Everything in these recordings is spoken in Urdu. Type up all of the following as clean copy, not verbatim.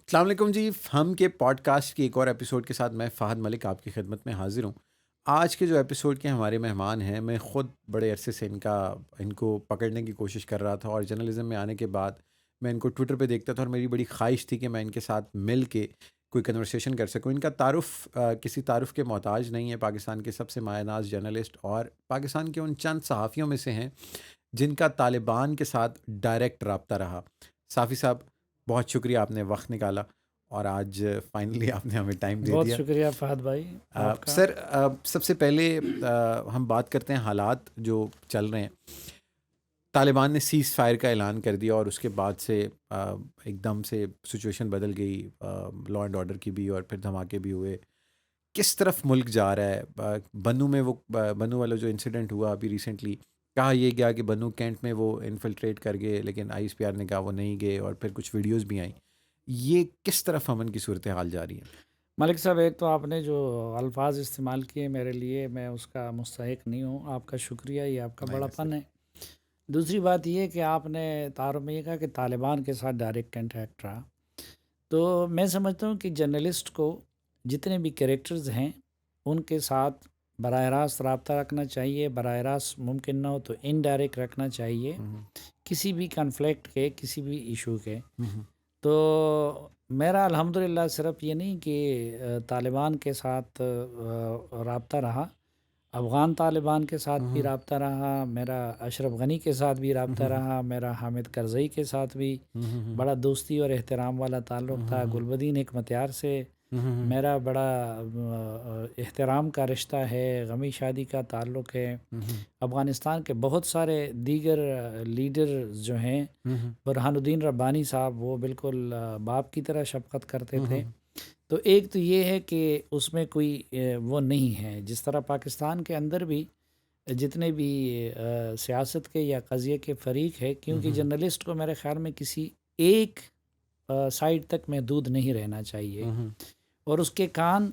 السلام علیکم جی، ہم کے پوڈ کاسٹ کی ایک اور ایپیسوڈ کے ساتھ میں فہد ملک آپ کی خدمت میں حاضر ہوں۔ آج کے جو ایپیسوڈ کے ہمارے مہمان ہیں، میں خود بڑے عرصے سے ان کو پکڑنے کی کوشش کر رہا تھا، اور جرنلزم میں آنے کے بعد میں ان کو ٹویٹر پہ دیکھتا تھا، اور میری بڑی خواہش تھی کہ میں ان کے ساتھ مل کے کوئی کنورسیشن کر سکوں۔ ان کا تعارف کسی تعارف کے محتاج نہیں ہے، پاکستان کے سب سے مایہ ناز جرنلسٹ اور پاکستان کے ان چند صحافیوں میں سے ہیں جن کا طالبان کے ساتھ ڈائریکٹ رابطہ رہا۔ صافی صاحب، بہت شکریہ، آپ نے وقت نکالا اور آج فائنلی آپ نے ہمیں ٹائم دے بہت دیا۔ شکریہ فہد بھائی آپ کا۔ سر، سب سے پہلے ہم بات کرتے ہیں حالات جو چل رہے ہیں۔ طالبان نے سیز فائر کا اعلان کر دیا اور اس کے بعد سے ایک دم سے سچویشن بدل گئی، لا اینڈ آرڈر کی بھی، اور پھر دھماکے بھی ہوئے۔ کس طرف ملک جا رہا ہے؟ بنو میں وہ بنو والا جو انسیڈنٹ ہوا ابھی ریسنٹلی، کہا یہ گیا کہ بنو کینٹ میں وہ انفلٹریٹ کر گئے، لیکن آئی ایس پی آر نے کہا وہ نہیں گئے، اور پھر کچھ ویڈیوز بھی آئیں۔ یہ کس طرف امن کی صورتحال جا رہی ہے؟ ملک صاحب، ایک تو آپ نے جو الفاظ استعمال کیے میرے لیے، میں اس کا مستحق نہیں ہوں، آپ کا شکریہ، یہ آپ کا نہیں بڑا نہیں پن سر۔ ہے۔ دوسری بات یہ کہ آپ نے تعارف میں یہ کہا کہ طالبان کے ساتھ ڈائریکٹ کنٹیکٹ رہا، تو میں سمجھتا ہوں کہ جرنلسٹ کو جتنے بھی کریکٹرز ہیں ان کے ساتھ براہ راست رابطہ رکھنا چاہیے، براہ راست ممکن نہ ہو تو انڈائریکٹ رکھنا چاہیے، کسی بھی کنفلکٹ کے، کسی بھی ایشو کے۔ تو میرا الحمدللہ صرف یہ نہیں کہ طالبان کے ساتھ رابطہ رہا، افغان طالبان کے ساتھ بھی رابطہ رہا، میرا اشرف غنی کے ساتھ بھی رابطہ رہا، میرا حامد کرزئی کے ساتھ بھی بڑا دوستی اور احترام والا تعلق تھا، گلبدین حکمتیار سے میرا بڑا احترام کا رشتہ ہے، غمی شادی کا تعلق ہے۔ افغانستان کے بہت سارے دیگر لیڈر جو ہیں، برہان الدین ربانی صاحب، وہ بالکل باپ کی طرح شفقت کرتے تھے۔ تو ایک تو یہ ہے کہ اس میں کوئی وہ نہیں ہے، جس طرح پاکستان کے اندر بھی جتنے بھی سیاست کے یا قضیے کے فریق ہے، کیونکہ جرنلسٹ کو میرے خیال میں کسی ایک سائڈ تک محدود نہیں رہنا چاہیے، اور اس کے کان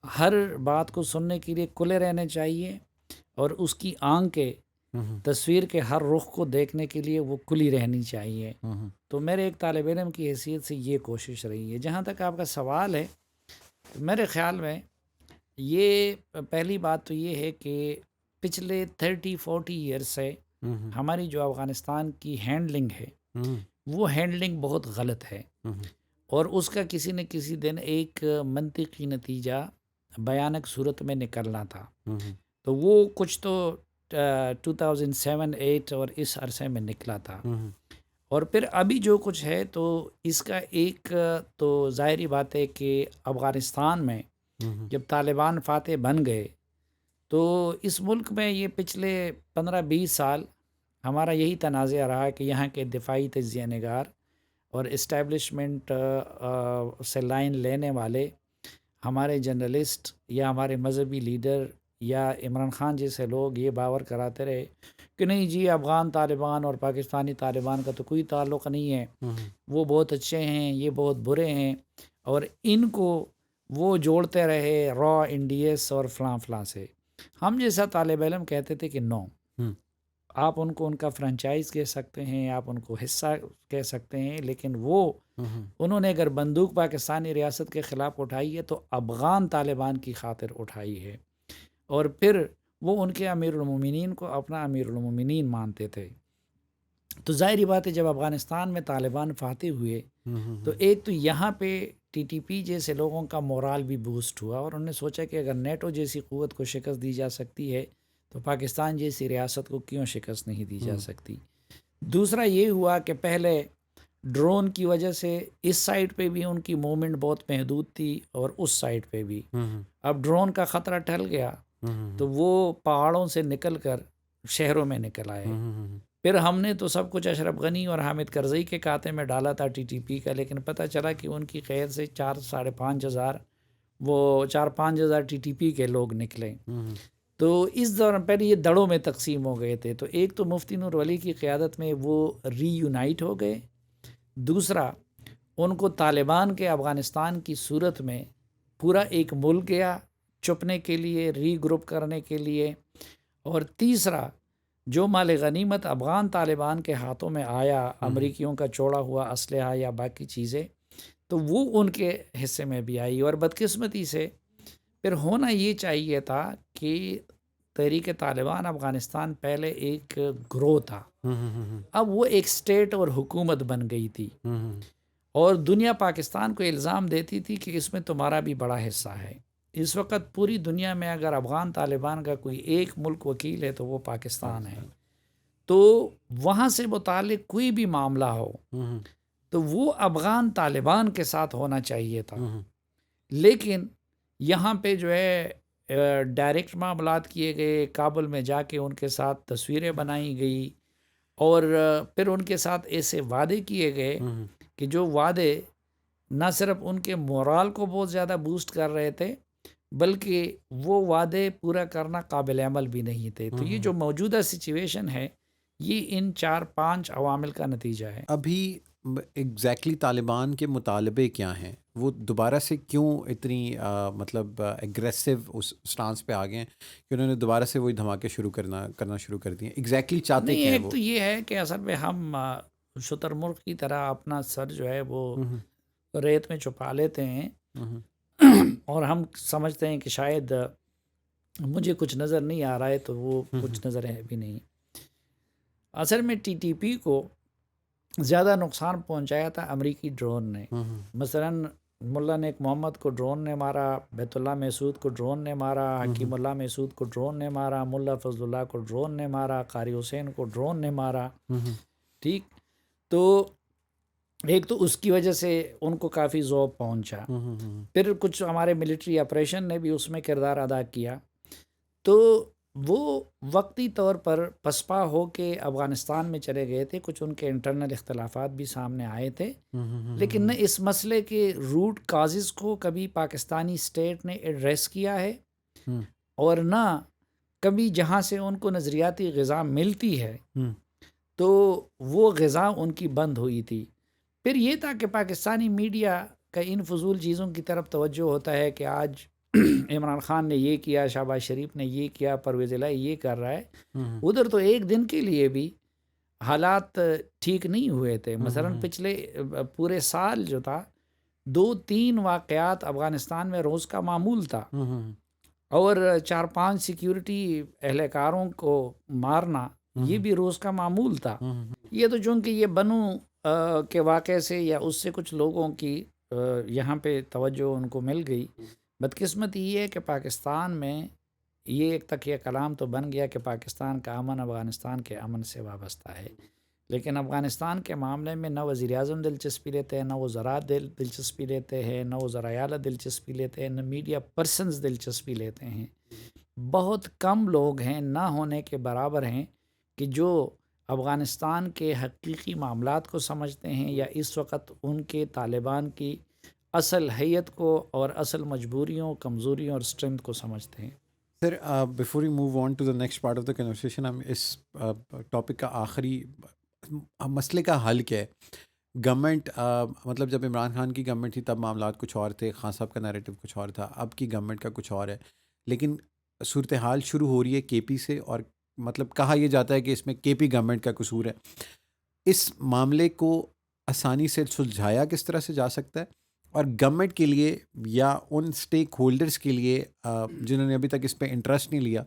ہر بات کو سننے کے لیے کھلے رہنے چاہیے، اور اس کی آنکھیں تصویر کے ہر رخ کو دیکھنے کے لیے وہ کھلی رہنی چاہیے۔ تو میرے ایک طالب علم کی حیثیت سے یہ کوشش رہی ہے۔ جہاں تک آپ کا سوال ہے، میرے خیال میں یہ پہلی بات تو یہ ہے کہ پچھلے 30-40 ایئر سے ہماری جو افغانستان کی ہینڈلنگ ہے، وہ ہینڈلنگ بہت غلط ہے، اور اس کا کسی نہ کسی دن ایک منطقی نتیجہ بیانک صورت میں نکلنا تھا۔ تو وہ کچھ تو 2007-8 اور اس عرصے میں نکلا تھا، اور پھر ابھی جو کچھ ہے تو اس کا ایک تو ظاہری بات ہے کہ افغانستان میں جب طالبان فاتح بن گئے تو اس ملک میں یہ پچھلے 15-20 سال ہمارا یہی تنازع رہا کہ یہاں کے دفاعی تجزیہ نگار اور اسٹیبلشمنٹ سے لائن لینے والے ہمارے جرنلسٹ یا ہمارے مذہبی لیڈر یا عمران خان جیسے لوگ یہ باور کراتے رہے کہ نہیں جی، افغان طالبان اور پاکستانی طالبان کا تو کوئی تعلق نہیں ہے، وہ بہت اچھے ہیں، یہ بہت برے ہیں، اور ان کو وہ جوڑتے رہے را انڈیس اور فلاں فلاں سے۔ ہم جیسا طالب علم کہتے تھے کہ نو، آپ ان کو ان کا فرنچائز کہہ سکتے ہیں، آپ ان کو حصہ کہہ سکتے ہیں، لیکن وہ انہوں نے اگر بندوق پاکستانی ریاست کے خلاف اٹھائی ہے تو افغان طالبان کی خاطر اٹھائی ہے، اور پھر وہ ان کے امیر المومنین کو اپنا امیر المومنین مانتے تھے۔ تو ظاہری بات ہے جب افغانستان میں طالبان فاتح ہوئے تو ایک تو یہاں پہ ٹی ٹی پی جیسے لوگوں کا مورال بھی بوسٹ ہوا، اور انہوں نے سوچا کہ اگر نیٹو جیسی قوت کو شکست دی جا سکتی ہے تو پاکستان جیسی ریاست کو کیوں شکست نہیں دی جا سکتی۔ دوسرا یہ ہوا کہ پہلے ڈرون کی وجہ سے اس سائڈ پہ بھی ان کی موومنٹ بہت محدود تھی اور اس سائڈ پہ بھی، اب ڈرون کا خطرہ ٹل گیا تو وہ پہاڑوں سے نکل کر شہروں میں نکل آئے۔ پھر ہم نے تو سب کچھ اشرف غنی اور حامد کرزئی کے کھاتے میں ڈالا تھا ٹی ٹی پی کا، لیکن پتہ چلا کہ ان کی قید سے 4-5.5 ہزار وہ 4-5 ہزار ٹی ٹی پی کے لوگ نکلے۔ تو اس دوران پہلے یہ دڑوں میں تقسیم ہو گئے تھے، تو ایک تو مفتی نور ولی کی قیادت میں وہ ری یونائٹ ہو گئے، دوسرا ان کو طالبان کے افغانستان کی صورت میں پورا ایک ملک گیا چھپنے کے لیے، ری گروپ کرنے کے لیے، اور تیسرا جو مال غنیمت افغان طالبان کے ہاتھوں میں آیا، امریکیوں کا چھوڑا ہوا اسلحہ یا باقی چیزیں، تو وہ ان کے حصے میں بھی آئی، اور بدقسمتی سے پھر ہونا یہ چاہیے تھا کہ تحریک طالبان افغانستان پہلے ایک گروہ تھا، اب وہ ایک اسٹیٹ اور حکومت بن گئی تھی، اور دنیا پاکستان کو الزام دیتی تھی کہ اس میں تمہارا بھی بڑا حصہ ہے۔ اس وقت پوری دنیا میں اگر افغان طالبان کا کوئی ایک ملک وکیل ہے تو وہ پاکستان ہے، تو وہاں سے متعلق کوئی بھی معاملہ ہو تو وہ افغان طالبان کے ساتھ ہونا چاہیے تھا، لیکن یہاں پہ جو ہے ڈائریکٹ معاملات کیے گئے، کابل میں جا کے ان کے ساتھ تصویریں بنائی گئی، اور پھر ان کے ساتھ ایسے وعدے کیے گئے کہ جو وعدے نہ صرف ان کے مورال کو بہت زیادہ بوسٹ کر رہے تھے، بلکہ وہ وعدے پورا کرنا قابل عمل بھی نہیں تھے۔ تو یہ جو موجودہ سچویشن ہے یہ ان 4-5 عوامل کا نتیجہ ہے۔ ابھی ایگزیکٹلی طالبان کے مطالبے کیا ہیں؟ وہ دوبارہ سے کیوں اتنی مطلب ایگریسو اس سٹانس پہ آ گئے ہیں کہ انہوں نے دوبارہ سے وہی دھماکے کرنا شروع کر دیے؟ ایگزیکٹلی چاہتے نہیں، کیا ہیں ایک وہ؟ تو یہ ہے کہ اصل میں ہم شتر مرغ کی طرح اپنا سر جو ہے وہ ریت میں چھپا لیتے ہیں، اور ہم سمجھتے ہیں کہ شاید مجھے کچھ نظر نہیں آ رہا ہے، تو وہ کچھ نظر ہے بھی نہیں۔ اصل میں ٹی ٹی پی کو زیادہ نقصان پہنچایا تھا امریکی ڈرون نے۔ مثلاً ملا نیک محمد کو ڈرون نے مارا، بیت اللہ محسود کو ڈرون نے مارا، حکیم اللہ محسود کو ڈرون نے مارا، ملا فضل اللہ کو ڈرون نے مارا، قاری حسین کو ڈرون نے مارا، ٹھیک۔ تو ایک تو اس کی وجہ سے ان کو کافی ذوق پہنچا، پھر کچھ ہمارے ملٹری آپریشن نے بھی اس میں کردار ادا کیا، تو وہ وقتی طور پر پسپا ہو کے افغانستان میں چلے گئے تھے۔ کچھ ان کے انٹرنل اختلافات بھی سامنے آئے تھے، لیکن نہ اس مسئلے کے روٹ کازز کو کبھی پاکستانی اسٹیٹ نے ایڈریس کیا ہے، اور نہ کبھی جہاں سے ان کو نظریاتی غذا ملتی ہے تو وہ غذا ان کی بند ہوئی تھی۔ پھر یہ تھا کہ پاکستانی میڈیا کا ان فضول چیزوں کی طرف توجہ ہوتا ہے کہ آج عمران خان نے یہ کیا، شہباز شریف نے یہ کیا، پرویز الہی یہ کر رہا ہے۔ ادھر تو ایک دن کے لیے بھی حالات ٹھیک نہیں ہوئے تھے۔ مثلاً پچھلے پورے سال جو تھا 2-3 واقعات افغانستان میں روز کا معمول تھا، اور 4-5 سیکیورٹی اہلکاروں کو مارنا یہ بھی روز کا معمول تھا۔ یہ تو چونکہ یہ بنو کے واقعے سے یا اس سے کچھ لوگوں کی یہاں پہ توجہ ان کو مل گئی۔ بدقسمتی یہ ہے کہ پاکستان میں یہ ایک تکیہ کلام تو بن گیا کہ پاکستان کا امن افغانستان کے امن سے وابستہ ہے، لیکن افغانستان کے معاملے میں نہ وزیر اعظم دلچسپی لیتے ہیں، نہ وزراء دلچسپی لیتے ہیں، نہ وزراء اعلیٰ دلچسپی لیتے ہیں، نہ میڈیا پرسنز دلچسپی لیتے ہیں۔ بہت کم لوگ ہیں، نہ ہونے کے برابر ہیں، کہ جو افغانستان کے حقیقی معاملات کو سمجھتے ہیں یا اس وقت ان کے طالبان کی اصل حیت کو اور اصل مجبوریوں، کمزوریوں اور اسٹرینتھ کو سمجھتے ہیں۔ Sir before you move on to the next part of the conversation, ہم اس ٹاپک کا آخری مسئلے کا حل کیا ہے؟ گورنمنٹ مطلب جب عمران خان کی گورنمنٹ تھی تب معاملات کچھ اور تھے، خان صاحب کا نیریٹو کچھ اور تھا، اب کی گورنمنٹ کا کچھ اور ہے، لیکن صورتحال شروع ہو رہی ہے کے پی سے، اور مطلب کہا یہ جاتا ہے کہ اس میں کے پی گورنمنٹ کا قصور ہے۔ اس معاملے کو آسانی سے سلجھایا کس طرح سے جا سکتا ہے، اور گورنمنٹ کے لیے یا ان سٹیک ہولڈرز کے لیے جنہوں نے ابھی تک اس پہ انٹرسٹ نہیں لیا،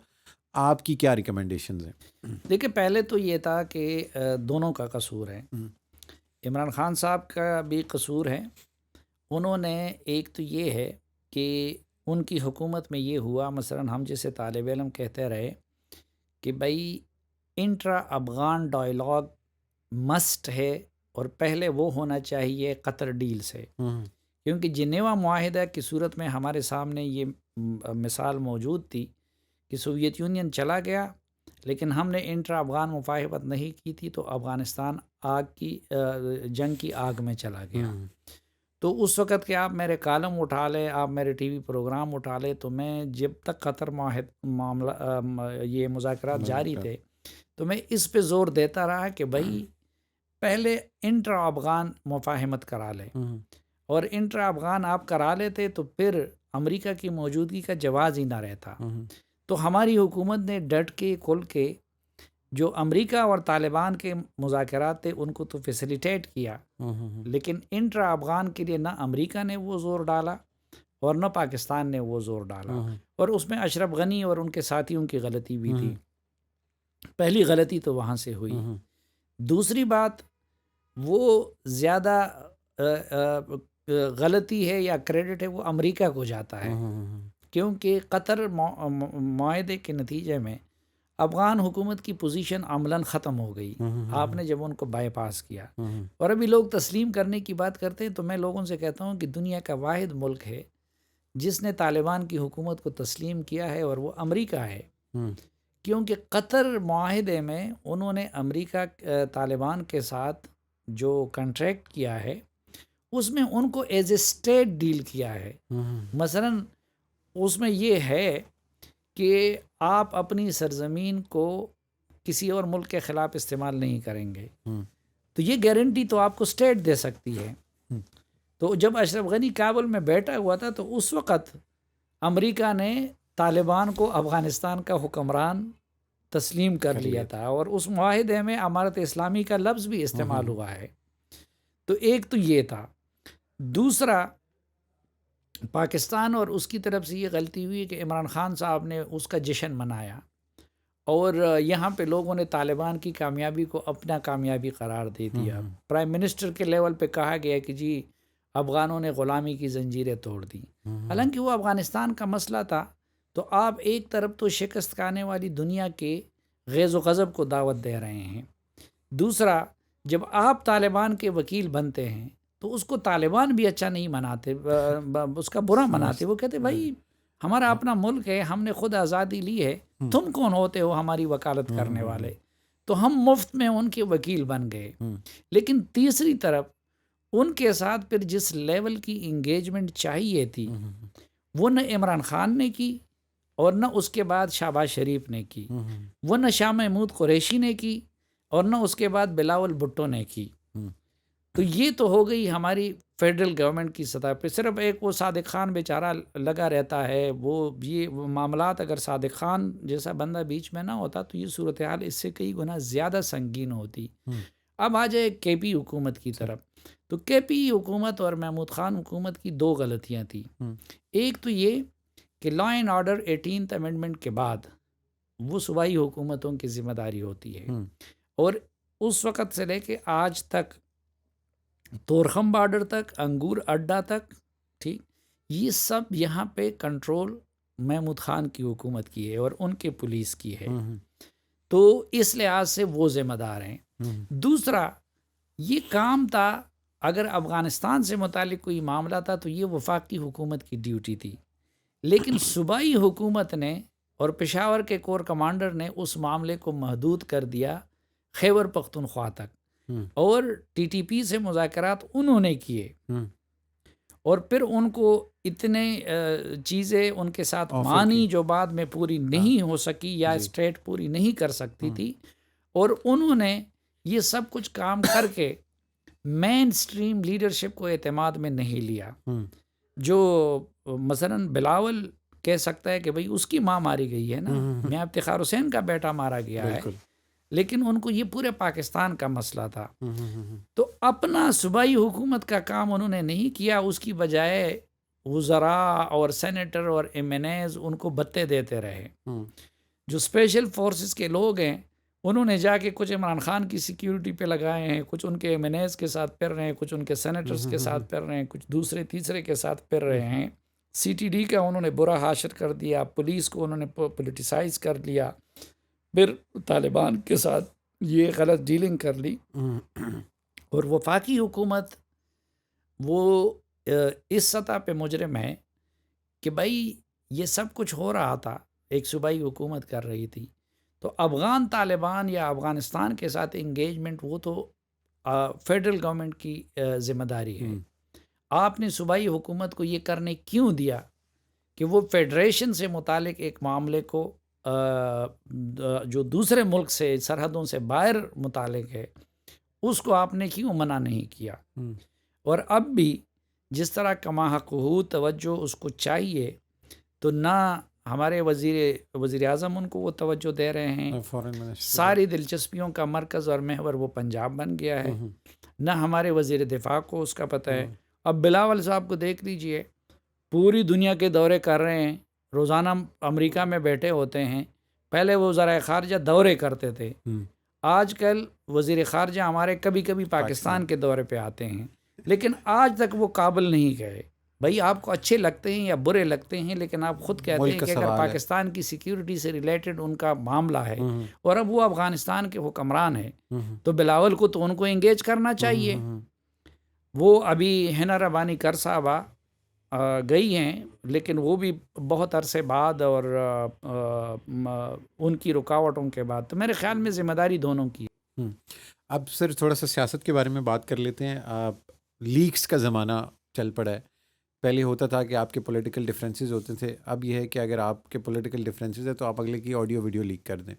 آپ کی کیا ریکمنڈیشنز ہیں؟ دیکھیں، پہلے تو یہ تھا کہ دونوں کا قصور ہے، عمران خان صاحب کا بھی قصور ہے۔ انہوں نے ایک تو یہ ہے کہ ان کی حکومت میں یہ ہوا، مثلاً ہم جیسے طالب علم کہتے رہے کہ بھائی انٹرا افغان ڈائیلاگ مسٹ ہے، اور پہلے وہ ہونا چاہیے قطر ڈیل سے، کیونکہ جنیوا معاہدہ کی صورت میں ہمارے سامنے یہ مثال موجود تھی کہ سوویت یونین چلا گیا، لیکن ہم نے انٹرا افغان مفاہمت نہیں کی تھی، تو افغانستان جنگ کی آگ میں چلا گیا۔ تو اس وقت کہ آپ میرے کالم اٹھا لیں، آپ میرے ٹی وی پروگرام اٹھا لیں، تو میں جب تک قطر معاملہ یہ مذاکرات جاری تھے تو میں اس پہ زور دیتا رہا کہ بھائی پہلے انٹرا افغان مفاہمت کرا لیں، اور انٹرا افغان آپ کرا لیتے تو پھر امریکہ کی موجودگی کا جواز ہی نہ رہتا۔ تو ہماری حکومت نے ڈٹ کے کھل کے جو امریکہ اور طالبان کے مذاکرات تھے ان کو تو فیسیلیٹیٹ کیا، لیکن انٹرا افغان کے لیے نہ امریکہ نے وہ زور ڈالا اور نہ پاکستان نے وہ زور ڈالا، اور اس میں اشرف غنی اور ان کے ساتھیوں کی غلطی بھی تھی۔ پہلی غلطی تو وہاں سے ہوئی۔ دوسری بات، وہ زیادہ غلطی ہے یا کریڈٹ ہے وہ امریکہ کو جاتا ہے، کیونکہ قطر معاہدے کے نتیجے میں افغان حکومت کی پوزیشن عملاً ختم ہو گئی، آپ نے جب ان کو بائی پاس کیا۔ اور ابھی لوگ تسلیم کرنے کی بات کرتے ہیں، تو میں لوگوں سے کہتا ہوں کہ دنیا کا واحد ملک ہے جس نے طالبان کی حکومت کو تسلیم کیا ہے، اور وہ امریکہ ہے، کیونکہ قطر معاہدے میں انہوں نے امریکہ طالبان کے ساتھ جو کنٹریکٹ کیا ہے اس میں ان کو ایز اے اسٹیٹ ڈیل کیا ہے۔ مثلاً اس میں یہ ہے کہ آپ اپنی سرزمین کو کسی اور ملک کے خلاف استعمال نہیں کریں گے، تو یہ گارنٹی تو آپ کو اسٹیٹ دے سکتی ہے۔ تو جب اشرف غنی کابل میں بیٹھا ہوا تھا تو اس وقت امریکہ نے طالبان کو افغانستان کا حکمران تسلیم کر لیا تھا، اور اس معاہدے میں امارت اسلامی کا لفظ بھی استعمال ہوا ہے۔ تو ایک تو یہ تھا۔ دوسرا، پاکستان اور اس کی طرف سے یہ غلطی ہوئی کہ عمران خان صاحب نے اس کا جشن منایا، اور یہاں پہ لوگوں نے طالبان کی کامیابی کو اپنا کامیابی قرار دے دیا۔ پرائم منسٹر کے لیول پہ کہا گیا کہ جی افغانوں نے غلامی کی زنجیریں توڑ دی، حالانکہ وہ افغانستان کا مسئلہ تھا۔ تو آپ ایک طرف تو شکست کھانے والی دنیا کے غیظ و غضب کو دعوت دے رہے ہیں، دوسرا جب آپ طالبان کے وکیل بنتے ہیں تو اس کو طالبان بھی اچھا نہیں مناتے، اس کا برا مناتے، وہ کہتے بھائی ہمارا اپنا ملک ہے، ہم نے خود آزادی لی ہے، تم کون ہوتے ہو ہماری وکالت کرنے والے؟ تو ہم مفت میں ان کے وکیل بن گئے۔ لیکن تیسری طرف ان کے ساتھ پھر جس لیول کی انگیجمنٹ چاہیے تھی وہ نہ عمران خان نے کی، اور نہ اس کے بعد شہباز شریف نے کی، وہ نہ شاہ محمود قریشی نے کی، اور نہ اس کے بعد بلاول بھٹو نے کی۔ تو یہ تو ہو گئی ہماری فیڈرل گورنمنٹ کی سطح پہ۔ صرف ایک وہ صادق خان بیچارہ لگا رہتا ہے، وہ یہ معاملات اگر صادق خان جیسا بندہ بیچ میں نہ ہوتا تو یہ صورتحال اس سے کئی گنا زیادہ سنگین ہوتی۔ اب آ جائے کے پی حکومت کی طرف، تو کے پی حکومت اور محمود خان حکومت کی دو غلطیاں تھیں۔ ایک تو یہ کہ law and order 18th amendment کے بعد وہ صوبائی حکومتوں کی ذمہ داری ہوتی ہے، اور اس وقت سے لے کے آج تک تورخم بارڈر تک، انگور اڈا تک، ٹھیک، یہ سب یہاں پہ کنٹرول محمود خان کی حکومت کی ہے اور ان کے پولیس کی ہے، تو اس لحاظ سے وہ ذمہ دار ہیں۔ دوسرا یہ کام تھا، اگر افغانستان سے متعلق کوئی معاملہ تھا تو یہ وفاقی حکومت کی ڈیوٹی تھی، لیکن صوبائی حکومت نے اور پشاور کے کور کمانڈر نے اس معاملے کو محدود کر دیا خیبر پختونخوا تک، اور ٹی ٹی پی سے مذاکرات انہوں نے کیے، اور پھر ان کو اتنے چیزیں ان کے ساتھ مانی جو بعد میں پوری نہیں ہو سکی یا اسٹیٹ پوری نہیں کر سکتی تھی، اور انہوں نے یہ سب کچھ کام کر کے مین سٹریم لیڈرشپ کو اعتماد میں نہیں لیا۔ جو مثلاً بلاول کہہ سکتا ہے کہ بھئی اس کی ماں ماری گئی ہے نا، میاں افتخار حسین کا بیٹا مارا گیا ہے، لیکن ان کو یہ پورے پاکستان کا مسئلہ تھا، تو اپنا صوبائی حکومت کا کام انہوں نے نہیں کیا، اس کی بجائے وزراء اور سینیٹر اور ایم این ایز ان کو بتے دیتے رہے۔ جو اسپیشل فورسز کے لوگ ہیں انہوں نے جا کے کچھ عمران خان کی سیکیورٹی پہ لگائے ہیں، کچھ ان کے ایم این ایز کے ساتھ پھر رہے ہیں، کچھ ان کے سینیٹرز کے ساتھ پھر رہے ہیں، کچھ دوسرے تیسرے کے ساتھ پھر رہے ہیں۔ سی ٹی ڈی کا انہوں نے برا حاشر کر دیا، پولیس کو انہوں نے پولیٹیسائز کر لیا، پھر طالبان کے ساتھ یہ غلط ڈیلنگ کر لی، اور وفاقی حکومت وہ اس سطح پہ مجرم ہے کہ بھائی یہ سب کچھ ہو رہا تھا، ایک صوبائی حکومت کر رہی تھی، تو افغان طالبان یا افغانستان کے ساتھ انگیجمنٹ وہ تو فیڈرل گورنمنٹ کی ذمہ داری ہے۔ آپ نے صوبائی حکومت کو یہ کرنے کیوں دیا کہ وہ فیڈریشن سے متعلق ایک معاملے کو جو دوسرے ملک سے سرحدوں سے باہر متعلق ہے اس کو آپ نے کیوں منع نہیں کیا؟ اور اب بھی جس طرح کما حقہ توجہ اس کو چاہیے، تو نہ ہمارے وزیر اعظم ان کو وہ توجہ دے رہے ہیں. فورن منسٹر ساری دلچسپیوں کا مرکز اور محور وہ پنجاب بن گیا ہے. نہ ہمارے وزیر دفاع کو اس کا پتہ ہے. اب بلاول صاحب کو دیکھ لیجئے، پوری دنیا کے دورے کر رہے ہیں، روزانہ امریکہ میں بیٹھے ہوتے ہیں. پہلے وہ وزرائے خارجہ دورے کرتے تھے، آج کل وزیر خارجہ ہمارے کبھی کبھی پاکستان کے دورے پہ آتے ہیں، لیکن آج تک وہ کابل نہیں گئے. بھائی آپ کو اچھے لگتے ہیں یا برے لگتے ہیں، لیکن آپ خود کہتے ہیں کہ اگر پاکستان کی سیکیورٹی سے ریلیٹڈ ان کا معاملہ ہے اور اب وہ افغانستان کے حکمران ہیں، تو بلاول کو تو ان کو انگیج کرنا چاہیے. وہ ابھی حنا ربانی کر صاحبہ گئی ہیں، لیکن وہ بھی بہت عرصے بعد اور ان کی رکاوٹوں کے بعد. تو میرے خیال میں ذمہ داری دونوں کی. اب سر تھوڑا سا سیاست کے بارے میں بات کر لیتے ہیں. لیکس کا زمانہ چل پڑا ہے. پہلے ہوتا تھا کہ آپ کے پولیٹیکل ڈفرینسز ہوتے تھے، اب یہ ہے کہ اگر آپ کے پولیٹیکل ڈفرینسز ہے تو آپ اگلے کی آڈیو ویڈیو لیک کر دیں.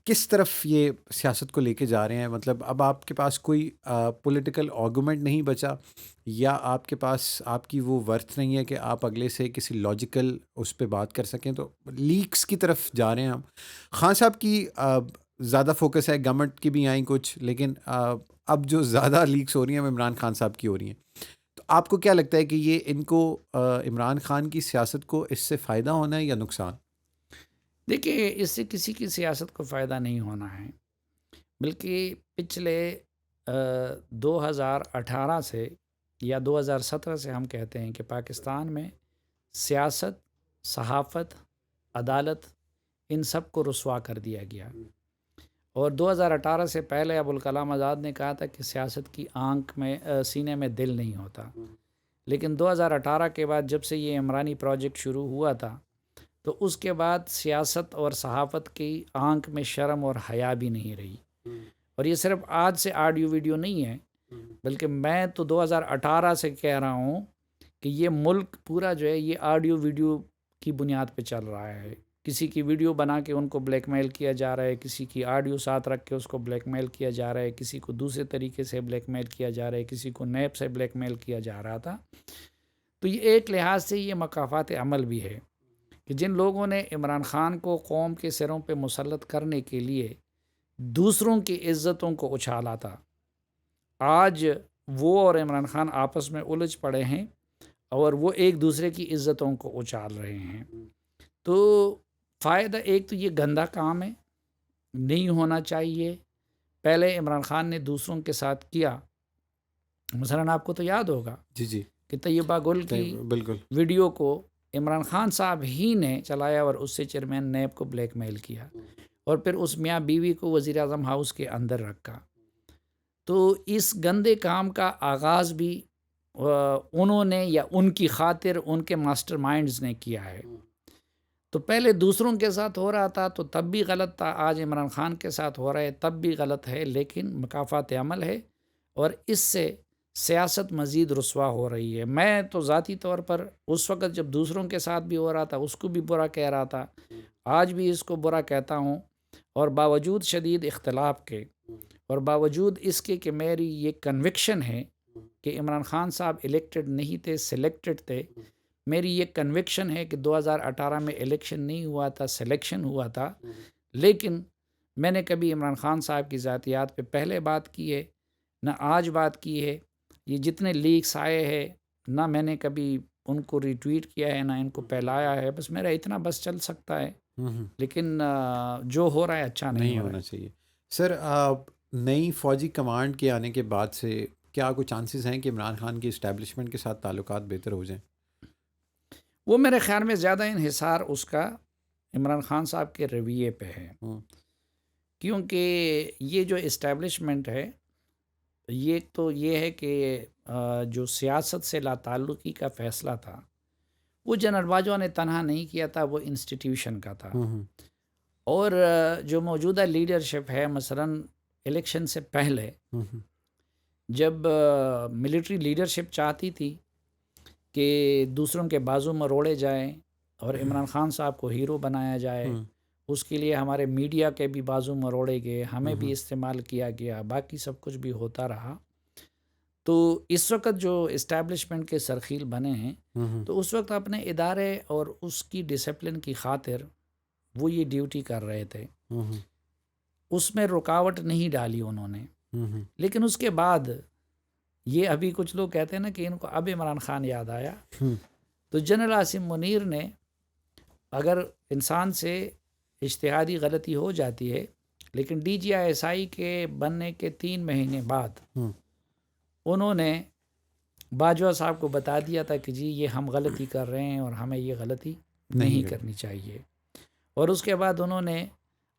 کس طرف یہ سیاست کو لے کے جا رہے ہیں؟ مطلب اب آپ کے پاس کوئی پولیٹیکل آرگومنٹ نہیں بچا، یا آپ کے پاس آپ کی وہ ورتھ نہیں ہے کہ آپ اگلے سے کسی لاجیکل اس پہ بات کر سکیں، تو لیکس کی طرف جا رہے ہیں ہم. خان صاحب کی زیادہ فوکس ہے، گورنمنٹ کی بھی آئیں کچھ، لیکن اب جو زیادہ لیکس ہو رہی ہیں وہ عمران خان صاحب کی ہو رہی ہیں. تو آپ کو کیا لگتا ہے کہ یہ ان کو عمران خان کی سیاست کو اس سے فائدہ ہونا ہے یا نقصان؟ دیکھیے، اس سے کسی کی سیاست کو فائدہ نہیں ہونا ہے، بلکہ پچھلے 2018 سے یا 2017 سے ہم کہتے ہیں کہ پاکستان میں سیاست، صحافت، عدالت، ان سب کو رسوا کر دیا گیا. اور 2018 سے پہلے ابوالکلام آزاد نے کہا تھا کہ سیاست کی آنکھ میں سینے میں دل نہیں ہوتا. لیکن 2018 کے بعد جب سے یہ عمرانی پروجیکٹ شروع ہوا تھا، تو اس کے بعد سیاست اور صحافت کی آنکھ میں شرم اور حیا بھی نہیں رہی. اور یہ صرف آج سے آڈیو ویڈیو نہیں ہے، بلکہ میں تو 2018 سے کہہ رہا ہوں کہ یہ ملک پورا جو ہے یہ آڈیو ویڈیو کی بنیاد پہ چل رہا ہے. کسی کی ویڈیو بنا کے ان کو بلیک میل کیا جا رہا ہے، کسی کی آڈیو ساتھ رکھ کے اس کو بلیک میل کیا جا رہا ہے، کسی کو دوسرے طریقے سے بلیک میل کیا جا رہا ہے، کسی کو نیب سے بلیک میل کیا جا رہا تھا. تو یہ ایک لحاظ سے یہ مکافات عمل بھی ہے کہ جن لوگوں نے عمران خان کو قوم کے سروں پہ مسلط کرنے کے لیے دوسروں کی عزتوں کو اچھالا تھا، آج وہ اور عمران خان آپس میں الجھ پڑے ہیں اور وہ ایک دوسرے کی عزتوں کو اچھال رہے ہیں. تو فائدہ ایک تو یہ گندا کام ہے، نہیں ہونا چاہیے. پہلے عمران خان نے دوسروں کے ساتھ کیا، مثلا آپ کو تو یاد ہوگا جی کہ طیبہ گل کی بالکل ویڈیو کو عمران خان صاحب ہی نے چلایا اور اس سے چیئرمین نیب کو بلیک میل کیا، اور پھر اس میاں بیوی کو وزیر اعظم ہاؤس کے اندر رکھا. تو اس گندے کام کا آغاز بھی انہوں نے یا ان کی خاطر ان کے ماسٹر مائنڈز نے کیا ہے. تو پہلے دوسروں کے ساتھ ہو رہا تھا تو تب بھی غلط تھا، آج عمران خان کے ساتھ ہو رہا ہے تب بھی غلط ہے، لیکن مکافات عمل ہے اور اس سے سیاست مزید رسوا ہو رہی ہے. میں تو ذاتی طور پر اس وقت جب دوسروں کے ساتھ بھی ہو رہا تھا اس کو بھی برا کہہ رہا تھا، آج بھی اس کو برا کہتا ہوں. اور باوجود شدید اختلاف کے اور باوجود اس کے کہ میری یہ کنوکشن ہے کہ عمران خان صاحب الیکٹڈ نہیں تھے، سلیکٹڈ تھے. میری یہ کنوکشن ہے کہ 2018 میں الیکشن نہیں ہوا تھا، سلیکشن ہوا تھا. لیکن میں نے کبھی عمران خان صاحب کی ذاتیات پہ پہلے بات کی ہے نہ آج بات کی ہے. یہ جتنے لیکس آئے ہیں نہ میں نے کبھی ان کو ریٹویٹ کیا ہے نہ ان کو پھیلایا ہے. بس میرا اتنا بس چل سکتا ہے، لیکن جو ہو رہا ہے اچھا نہیں ہونا چاہیے. سر نئی فوجی کمانڈ کے آنے کے بعد سے کیا کوئی چانسز ہیں کہ عمران خان کی اسٹیبلشمنٹ کے ساتھ تعلقات بہتر ہو جائیں؟ وہ میرے خیال میں زیادہ انحصار اس کا عمران خان صاحب کے رویے پہ ہے، کیونکہ یہ جو اسٹیبلشمنٹ ہے یہ تو یہ ہے کہ جو سیاست سے لا تعلقی کا فیصلہ تھا وہ جنرل باجوہ نے تنہا نہیں کیا تھا، وہ انسٹیٹیوشن کا تھا. اور جو موجودہ لیڈرشپ ہے، مثلا الیکشن سے پہلے جب ملٹری لیڈرشپ چاہتی تھی کہ دوسروں کے بازو مروڑے جائیں اور عمران خان صاحب کو ہیرو بنایا جائے، اس کے لیے ہمارے میڈیا کے بھی بازو مروڑے گئے، ہمیں بھی استعمال کیا گیا، باقی سب کچھ بھی ہوتا رہا. تو اس وقت جو اسٹیبلشمنٹ کے سرخیل بنے ہیں تو اس وقت اپنے ادارے اور اس کی ڈسپلن کی خاطر وہ یہ ڈیوٹی کر رہے تھے، اس میں رکاوٹ نہیں ڈالی انہوں نے. لیکن اس کے بعد یہ ابھی کچھ لوگ کہتے ہیں نا کہ ان کو اب عمران خان یاد آیا. تو جنرل عاصم منیر نے، اگر انسان سے اجتہادی غلطی ہو جاتی ہے، لیکن ڈی جی آئی ایس آئی کے بننے کے 3 مہینے بعد انہوں نے باجوہ صاحب کو بتا دیا تھا کہ جی یہ ہم غلطی کر رہے ہیں اور ہمیں یہ غلطی نہیں کرنی چاہیے. اور اس کے بعد انہوں نے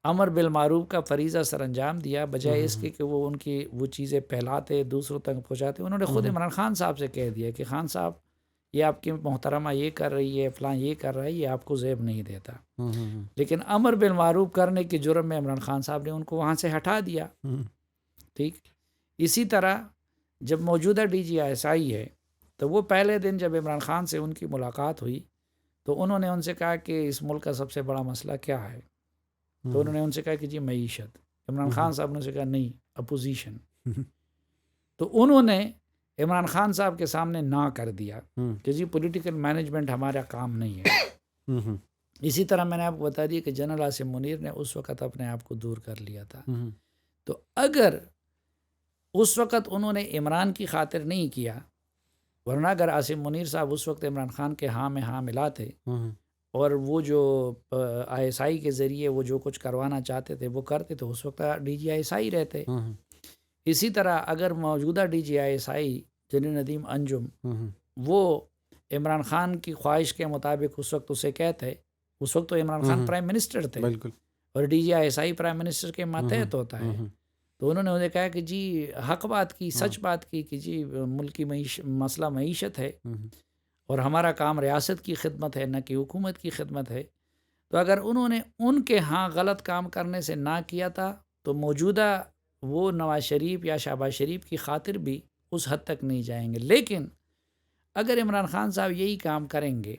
امر بالمعروف کا فریضہ سر انجام دیا، بجائے اس کے کہ وہ ان کی وہ چیزیں پھیلاتے دوسروں تک پہنچاتے. انہوں نے خود عمران خان صاحب سے کہہ دیا کہ خان صاحب یہ آپ کی محترمہ یہ کر رہی ہے، فلاں یہ کر رہا ہے، یہ آپ کو زیب نہیں دیتا. لیکن امر بالمعروف کرنے کے جرم میں عمران خان صاحب نے ان کو وہاں سے ہٹا دیا. ٹھیک. اسی طرح جب موجودہ ڈی جی آئی ایس آئی ہے تو وہ پہلے دن جب عمران خان سے ان کی ملاقات ہوئی تو انہوں نے ان سے کہا کہ اس ملک کا سب سے بڑا مسئلہ کیا ہے؟ تو انہوں نے ان سے کہا کہ جی معیشت. عمران خان صاحب نے ان سے کہا نہیں، اپوزیشن. تو انہوں نے عمران خان صاحب کے سامنے نہ کر دیا کہ جی پولیٹیکل مینجمنٹ ہمارا کام نہیں ہے. اسی طرح میں نے آپ کو بتا دیا کہ جنرل عاصم منیر نے اس وقت اپنے آپ کو دور کر لیا تھا. تو اگر اس وقت انہوں نے عمران کی خاطر نہیں کیا، ورنہ اگر عاصم منیر صاحب اس وقت عمران خان کے ہاں میں ہاں ملاتے اور وہ جو آئی ایس آئی کے ذریعے وہ جو کچھ کروانا چاہتے تھے وہ کرتے تو اس وقت ڈی جی آئی ایس آئی رہتے. اسی طرح اگر موجودہ D G I S I general Nadeem Anjum وہ عمران خان کی خواہش کے مطابق اس وقت اسے کہتے، اس وقت تو عمران خان پرائم منسٹر تھے اور D G I S I prime minister کے ماتحت ہوتا ہے. تو انہوں نے مجھے کہا کہ جی حق بات کی، سچ بات کی کہ جی ملک کی مسئلہ معیشت ہے اور ہمارا کام ریاست کی خدمت ہے نہ کہ حکومت کی خدمت ہے. تو اگر انہوں نے ان کے ہاں غلط کام کرنے سے نہ کیا تھا تو موجودہ وہ نواز شریف یا شہباز شریف کی خاطر بھی اس حد تک نہیں جائیں گے. لیکن اگر عمران خان صاحب یہی کام کریں گے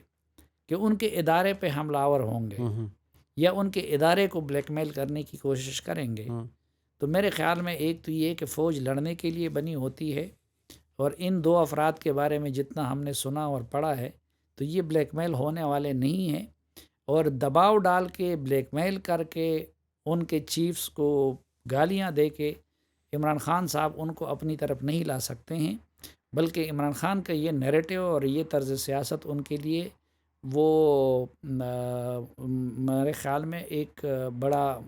کہ ان کے ادارے پہ حملہ آور ہوں گے یا ان کے ادارے کو بلیک میل کرنے کی کوشش کریں گے، تو میرے خیال میں ایک تو یہ کہ فوج لڑنے کے لیے بنی ہوتی ہے، اور ان 2 افراد کے بارے میں جتنا ہم نے سنا اور پڑھا ہے تو یہ بلیک میل ہونے والے نہیں ہیں، اور دباؤ ڈال کے بلیک میل کر کے ان کے چیفز کو گالیاں دے کے عمران خان صاحب ان کو اپنی طرف نہیں لا سکتے ہیں. بلکہ عمران خان کا یہ نیریٹو اور یہ طرز سیاست ان کے لیے وہ میرے خیال میں ایک بڑا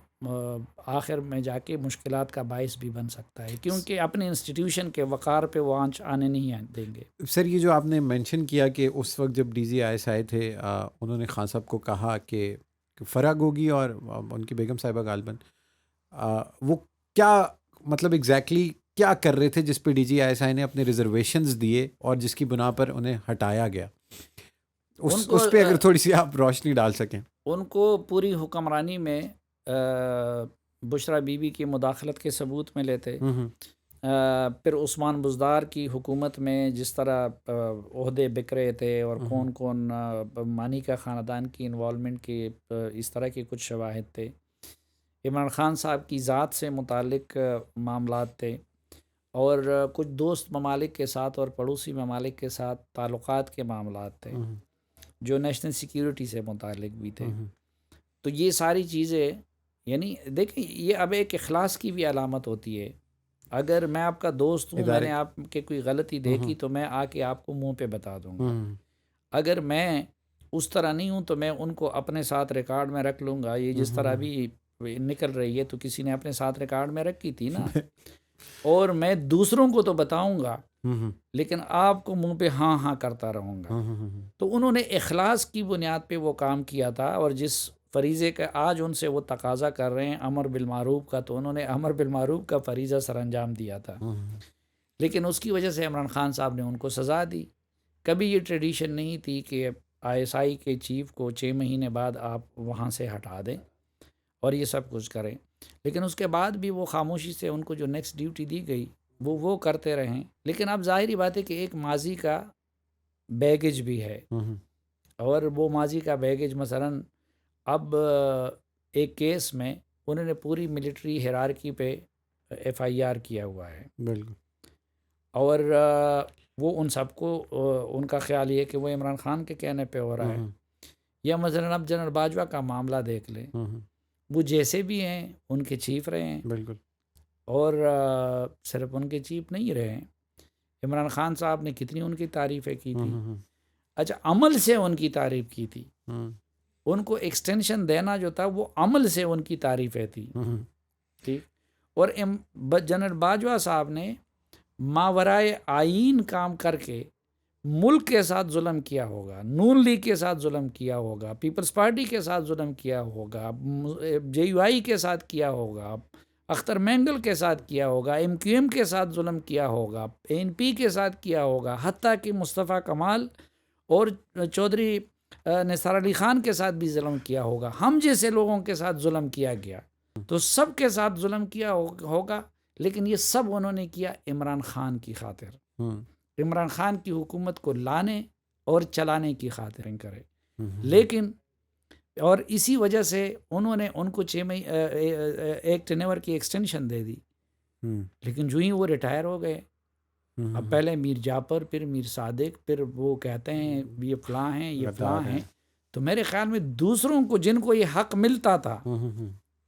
آخر میں جا کے مشکلات کا باعث بھی بن سکتا ہے، کیونکہ اپنے انسٹیٹیوشن کے وقار پہ وہ آنچ آنے نہیں دیں گے. سر یہ جو آپ نے مینشن کیا کہ اس وقت جب ڈی جی آئی ایس آئی تھے انہوں نے خان صاحب کو کہا کہ فرا گوگی اور ان کی بیگم صاحبہ غالباً وہ کیا مطلب ایگزیکٹلی کیا کر رہے تھے جس پہ ڈی جی آئی ایس آئی نے اپنے ریزرویشنز دیے اور جس کی بنا پر انہیں ہٹایا گیا، اس پہ اگر تھوڑی سی آپ روشنی ڈال سکیں. ان کو پوری حکمرانی میں بشرا بی بی کی مداخلت کے ثبوت میں لیتے، پھر عثمان بزدار کی حکومت میں جس طرح عہدے بک رہے تھے اور کون کون مانی کا خاندان کی انوالومنٹ کی اس طرح کے کچھ شواہد تھے. عمران خان صاحب کی ذات سے متعلق معاملات تھے، اور کچھ دوست ممالک کے ساتھ اور پڑوسی ممالک کے ساتھ تعلقات کے معاملات تھے جو نیشنل سیکیورٹی سے متعلق بھی تھے. تو یہ ساری چیزیں یعنی دیکھیں یہ اب ایک اخلاص کی بھی علامت ہوتی ہے. اگر میں آپ کا دوست ہوں، میں نے آپ کے کوئی غلطی دیکھی تو میں آ کے آپ کو منہ پہ بتا دوں گا. اگر میں اس طرح نہیں ہوں تو میں ان کو اپنے ساتھ ریکارڈ میں رکھ لوں گا. یہ جس طرح بھی نکل رہی ہے تو کسی نے اپنے ساتھ ریکارڈ میں رکھی تھی نا، اور میں دوسروں کو تو بتاؤں گا لیکن آپ کو منہ پہ ہاں ہاں کرتا رہوں گا. تو انہوں نے اخلاص کی بنیاد پہ وہ کام کیا تھا، اور جس فریضے کا آج ان سے وہ تقاضا کر رہے ہیں امر بالمعروف کا، تو انہوں نے امر بالمعروف کا فریضہ سر انجام دیا تھا. لیکن اس کی وجہ سے عمران خان صاحب نے ان کو سزا دی. کبھی یہ ٹریڈیشن نہیں تھی کہ آئی ایس آئی کے چیف کو 6 مہینے بعد آپ وہاں سے ہٹا دیں اور یہ سب کچھ کریں، لیکن اس کے بعد بھی وہ خاموشی سے ان کو جو نیکسٹ ڈیوٹی دی گئی وہ کرتے رہیں. لیکن اب ظاہری بات ہے کہ ایک ماضی کا بیگیج بھی ہے، اور وہ ماضی کا بیگیج مثلاً اب ایک کیس میں انہوں نے پوری ملٹری ہیرارکی پہ ایف آئی آر کیا ہوا ہے. بالکل. اور وہ ان سب کو ان کا خیال یہ کہ وہ عمران خان کے کہنے پہ ہو رہا ہے. یا مثلاً اب جنرل باجوہ کا معاملہ دیکھ لیں، وہ جیسے بھی ہیں ان کے چیف رہے ہیں، بالکل. اور صرف ان کے چیف نہیں رہے ہیں. عمران خان صاحب نے کتنی ان کی تعریفیں کی تھی. اچھا، عمل سے ان کی تعریف کی تھی. ان کو ایکسٹینشن دینا جو تھا وہ عمل سے ان کی تعریفیں تھی. ٹھیک. اور جنرل باجوہ صاحب نے ماورائے آئین کام کر کے ملک کے ساتھ ظلم کیا ہوگا، نون لیگ کے ساتھ ظلم کیا ہوگا، پیپلز پارٹی کے ساتھ ظلم کیا ہوگا، جے یو آئی کے ساتھ کیا ہوگا، اختر مینگل کے ساتھ کیا ہوگا، ایم کیو ایم کے ساتھ ظلم کیا ہوگا، این پی کے ساتھ کیا ہوگا، حتیٰ کہ مصطفیٰ کمال اور چودھری نثار علی خان کے ساتھ بھی ظلم کیا ہوگا. ہم جیسے لوگوں کے ساتھ ظلم کیا گیا تو سب کے ساتھ ظلم کیا ہوگا، لیکن یہ سب انہوں نے کیا عمران خان کی خاطر، عمران خان کی حکومت کو لانے اور چلانے کی خاطر کرے. لیکن اور اسی وجہ سے انہوں نے ان کو 6 مئی ایک ٹینور کی ایکسٹینشن دے دی. لیکن جو ہی وہ ریٹائر ہو گئے، اب پہلے میر جعفر، پھر میر صادق، پھر وہ کہتے ہیں یہ فلاں ہیں، یہ فلاں ہیں. تو میرے خیال میں دوسروں کو جن کو یہ حق ملتا تھا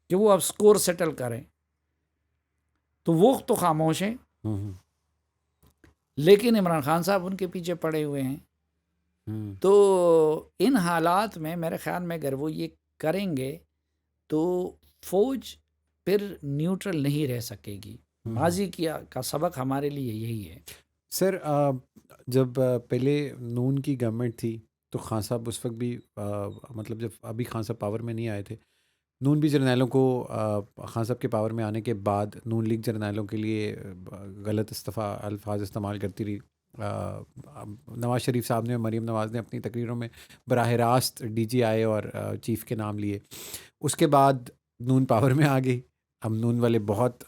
کہ وہ اب سکور سیٹل کریں، تو وہ تو خاموش ہیں. لیکن عمران خان صاحب ان کے پیچھے پڑے ہوئے ہیں. تو ان حالات میں میرے خیال میں اگر وہ یہ کریں گے تو فوج پھر نیوٹرل نہیں رہ سکے گی. ماضی کا سبق ہمارے لیے یہی ہے. سر، جب پہلے نون کی گورنمنٹ تھی تو خان صاحب اس وقت بھی مطلب جب ابھی خان صاحب پاور میں نہیں آئے تھے، نون بھی جرنیلوں کو خان صاحب کے پاور میں آنے کے بعد نون لیگ جرنیلوں کے لیے غلط الفاظ استعمال کرتی رہی. نواز شریف صاحب نے، مریم نواز نے اپنی تقریروں میں براہ راست ڈی جی آئی اور چیف کے نام لیے. اس کے بعد نون پاور میں آ گئی. اب نون والے بہت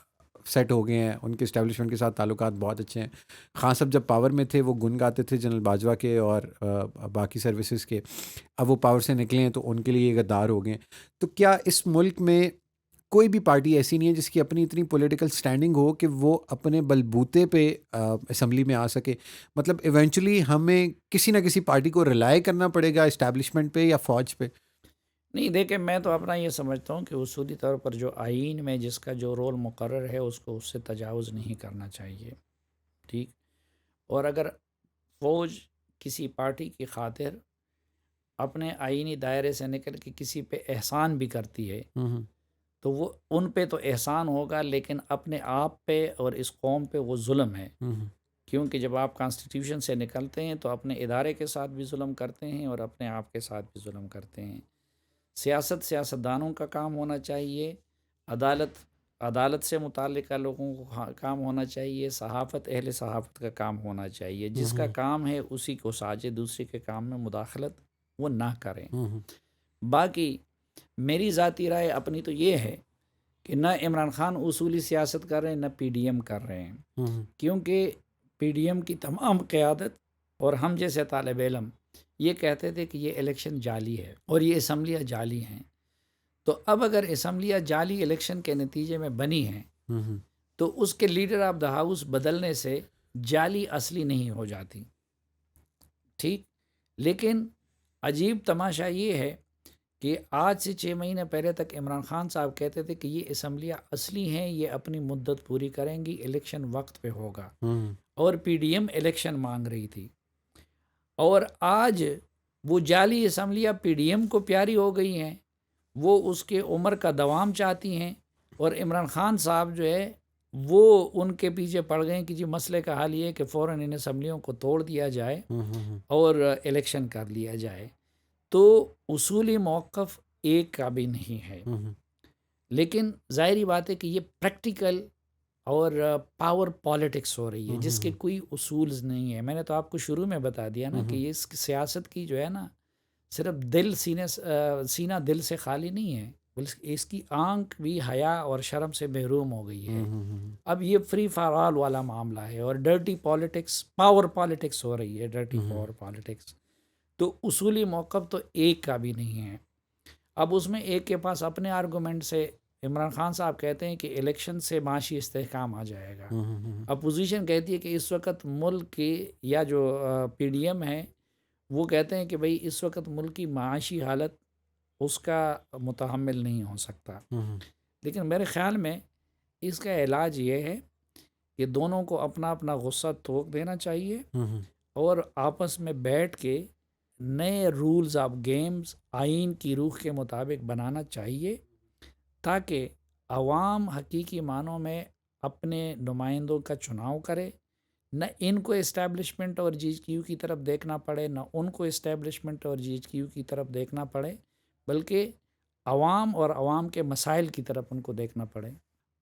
سیٹ ہو گئے ہیں، ان کے اسٹیبلشمنٹ کے ساتھ تعلقات بہت اچھے ہیں. خان صاحب جب پاور میں تھے وہ گن گاتے تھے جنرل باجوہ کے اور باقی سروسز کے. اب وہ پاور سے نکلے ہیں تو ان کے لیے غدار ہو گئے ہیں. تو کیا اس ملک میں کوئی بھی پارٹی ایسی نہیں ہے جس کی اپنی اتنی پولیٹیکل سٹینڈنگ ہو کہ وہ اپنے بلبوتے پہ اسمبلی میں آ سکے؟ مطلب ایونچولی ہمیں کسی نہ کسی پارٹی کو ریلائی کرنا پڑے گا اسٹیبلشمنٹ پہ یا فوج پہ؟ نہیں، دیکھیں، میں تو اپنا یہ سمجھتا ہوں کہ اصولی طور پر جو آئین میں جس کا جو رول مقرر ہے اس کو اس سے تجاوز نہیں کرنا چاہیے. ٹھیک. اور اگر فوج کسی پارٹی کی خاطر اپنے آئینی دائرے سے نکل کے کسی پہ احسان بھی کرتی ہے تو وہ ان پہ تو احسان ہوگا، لیکن اپنے آپ پہ اور اس قوم پہ وہ ظلم ہے. کیونکہ جب آپ کانسٹیٹیوشن سے نکلتے ہیں تو اپنے ادارے کے ساتھ بھی ظلم کرتے ہیں اور اپنے آپ کے ساتھ بھی ظلم کرتے ہیں. سیاستدانوں کا کام ہونا چاہیے، عدالت سے متعلقہ لوگوں کو کام ہونا چاہیے، اہل صحافت کا کام ہونا چاہیے. جس کا کام ہے اسی کو ساجے، دوسرے کے کام میں مداخلت وہ نہ کریں. باقی میری ذاتی رائے اپنی تو یہ ہے کہ نہ عمران خان اصولی سیاست کر رہے ہیں، نہ پی ڈی ایم کر رہے ہیں. کیونکہ پی ڈی ایم کی تمام قیادت اور ہم جیسے طالب علم یہ کہتے تھے کہ یہ الیکشن جعلی ہے اور یہ اسمبلیاں جعلی ہیں. تو اب اگر اسمبلیاں جعلی الیکشن کے نتیجے میں بنی ہیں تو اس کے لیڈر آف دا ہاؤس بدلنے سے جعلی اصلی نہیں ہو جاتی. ٹھیک. لیکن عجیب تماشا یہ ہے کہ آج سے 6 مہینے پہلے تک عمران خان صاحب کہتے تھے کہ یہ اسمبلیاں اصلی ہیں، یہ اپنی مدت پوری کریں گی، الیکشن وقت پہ ہوگا. اور پی ڈی ایم الیکشن مانگ رہی تھی. اور آج وہ جعلی اسمبلیاں پی ڈی ایم کو پیاری ہو گئی ہیں، وہ اس کے عمر کا دوام چاہتی ہیں. اور عمران خان صاحب جو ہے وہ ان کے پیچھے پڑ گئے کہ جی مسئلے کا حل یہ کہ فوراً ان اسمبلیوں کو توڑ دیا جائے اور الیکشن کر لیا جائے. تو اصولی موقف ایک کا بھی نہیں ہے. لیکن ظاہری بات ہے کہ یہ پریکٹیکل اور پاور پالیٹکس ہو رہی ہے جس کے کوئی اصولز نہیں ہے. میں نے تو آپ کو شروع میں بتا دیا نا کہ یہ سیاست کی جو ہے نا صرف سینہ دل سے خالی نہیں ہے، بلکہ اس کی آنکھ بھی حیا اور شرم سے محروم ہو گئی ہے. اب یہ فری فار آل والا معاملہ ہے اور ڈرٹی پالیٹکس، پاور پالیٹکس ہو رہی ہے، ڈرٹی پاور پالیٹکس. تو اصولی موقف تو ایک کا بھی نہیں ہے. اب اس میں ایک کے پاس اپنے آرگومنٹ سے عمران خان صاحب کہتے ہیں کہ الیکشن سے معاشی استحکام آ جائے گا. ہوں اپوزیشن کہتی ہے کہ اس وقت ملک کی یا جو پی ڈی ایم ہے وہ کہتے ہیں کہ بھئی اس وقت ملک کی معاشی حالت اس کا متحمل نہیں ہو سکتا. ہوں لیکن میرے خیال میں اس کا علاج یہ ہے کہ دونوں کو اپنا اپنا غصہ توک دینا چاہیے ہوں اور آپس میں بیٹھ کے نئے رولز آف گیمز آئین کی روح کے مطابق بنانا چاہیے تاکہ عوام حقیقی معنوں میں اپنے نمائندوں کا چناؤ کرے. نہ ان کو اسٹیبلشمنٹ اور جی ایچ کیو کی طرف دیکھنا پڑے، نہ ان کو اسٹیبلشمنٹ اور جی ایچ کیو کی طرف دیکھنا پڑے، بلکہ عوام اور عوام کے مسائل کی طرف ان کو دیکھنا پڑے.